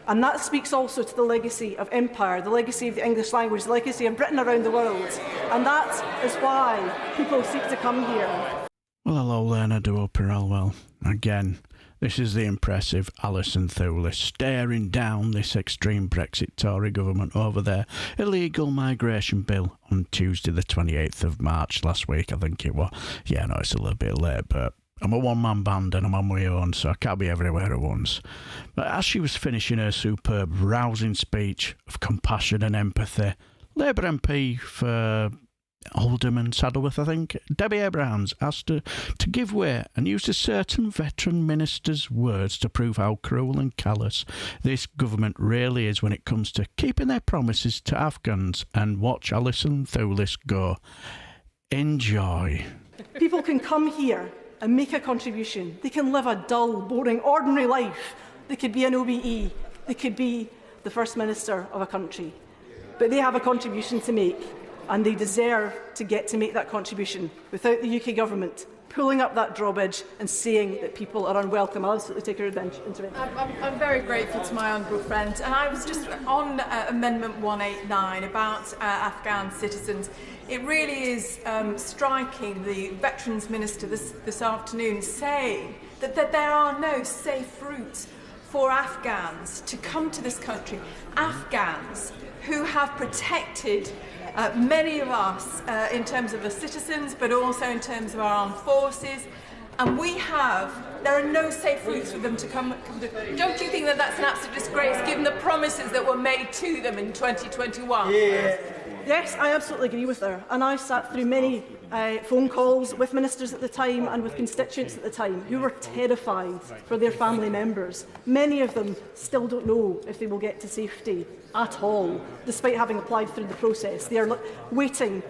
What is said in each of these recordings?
And that speaks also to the legacy of empire, the legacy of the English language, the legacy of Britain around the world. And that is why people seek to come here. Well, hello there, Nadu Pirelwell. Again, this is the impressive Alison Thewliss staring down this extreme Brexit Tory government over their illegal migration bill on Tuesday the 28th of March last week, I think it was. Yeah, no, it's a little bit late, but I'm a one-man band and I'm on my own, so I can't be everywhere at once. But as she was finishing her superb, rousing speech of compassion and empathy, Labour MP for Oldham and Saddleworth, I think, Debbie Abrahams asked her to give way and used a certain veteran minister's words to prove how cruel and callous this government really is when it comes to keeping their promises to Afghans. And watch Alison Thewliss go. Enjoy. People can come here and make a contribution. They can live a dull, boring, ordinary life. They could be an OBE. They could be the First Minister of a country. But they have a contribution to make, and they deserve to get to make that contribution without the UK government pulling up that drawbridge and saying that people are unwelcome. I'll absolutely take her intervention. I'm very grateful to my honourable friend, and I was just on Amendment 189 about Afghan citizens. It really is striking, the Veterans Minister this afternoon saying that there are no safe routes for Afghans to come to this country. Afghans who have protected many of us in terms of the citizens, but also in terms of our armed forces. And there are no safe routes for them to come. Don't you think that that's an absolute disgrace, given the promises that were made to them in 2021? Yes, I absolutely agree with her. And I sat through many phone calls with ministers at the time and with constituents at the time who were terrified for their family members. Many of them still don't know if they will get to safety at all, despite having applied through the process. They are waiting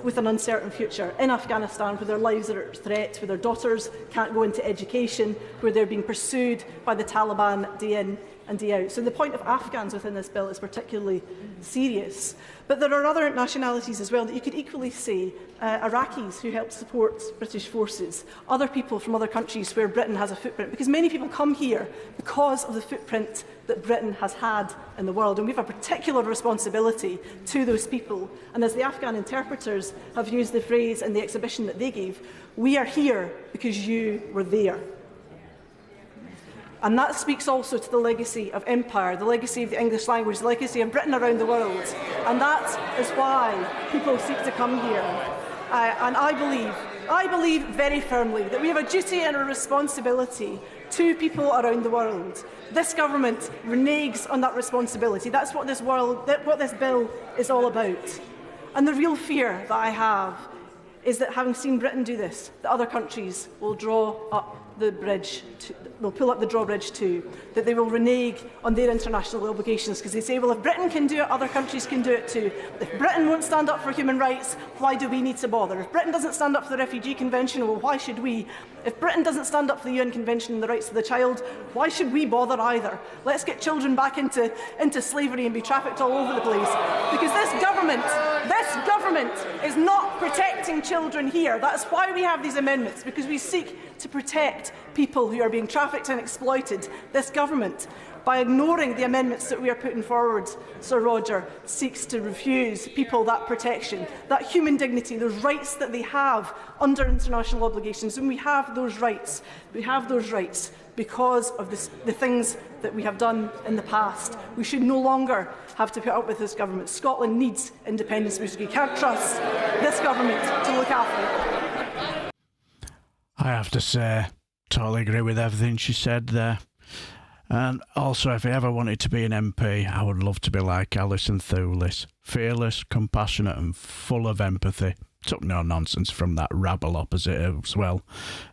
with an uncertain future in Afghanistan, where their lives are at threat, where their daughters can't go into education, where they're being pursued by the Taliban day in and day out. So the point of Afghans within this bill is particularly serious. But there are other nationalities as well that you could equally say Iraqis who help support British forces, other people from other countries where Britain has a footprint, because many people come here because of the footprint that Britain has had in the world, and we have a particular responsibility to those people. And as the Afghan interpreters have used the phrase in the exhibition that they gave, we are here because you were there. And that speaks also to the legacy of empire, the legacy of the English language, the legacy of Britain around the world. And that is why people seek to come here. And I believe very firmly that we have a duty and a responsibility to people around the world. This government reneges on that responsibility. That's what this bill is all about. And the real fear that I have is that, having seen Britain do this, that other countries will draw up the bridge, will pull up the drawbridge too, that they will renege on their international obligations because they say, well, if Britain can do it, other countries can do it too. If Britain won't stand up for human rights, why do we need to bother? If Britain doesn't stand up for the Refugee Convention, well, why should we? If Britain doesn't stand up for the UN Convention on the Rights of the Child, why should we bother either? Let's get children back into slavery and be trafficked all over the place. Because this government is not protecting children here. That's why we have these amendments, because we seek to protect people who are being trafficked and exploited. This government, by ignoring the amendments that we are putting forward, Sir Roger, seeks to refuse people that protection, that human dignity, those rights that they have under international obligations. And we have those rights. We have those rights because of the things that we have done in the past. We should no longer have to put up with this government. Scotland needs independence because we can't trust this government to look after it. I have to say, totally agree with everything she said there. And also, if I ever wanted to be an MP, I would love to be like Alison Thewliss. Fearless, compassionate and full of empathy. Took no nonsense from that rabble opposite as well.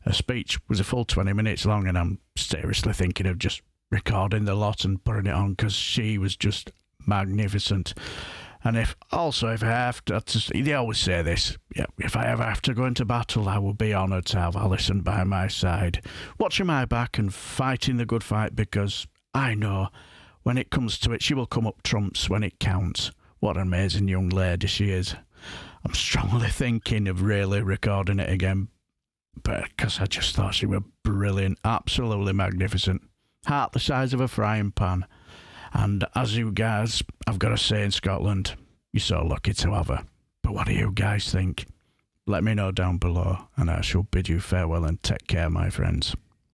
Her speech was a full 20 minutes long, and I'm seriously thinking of just recording the lot and putting it on because she was just magnificent. And if I have to, they always say this, if I ever have to go into battle, I will be honoured to have Alison by my side, watching my back and fighting the good fight, because I know when it comes to it, she will come up trumps when it counts. What an amazing young lady she is. I'm strongly thinking of really recording it again, because I just thought she was brilliant, absolutely magnificent. Heart the size of a frying pan. And as you guys, I've got to say in Scotland, you're so lucky to have her. But what do you guys think? Let me know down below, and I shall bid you farewell and take care, my friends.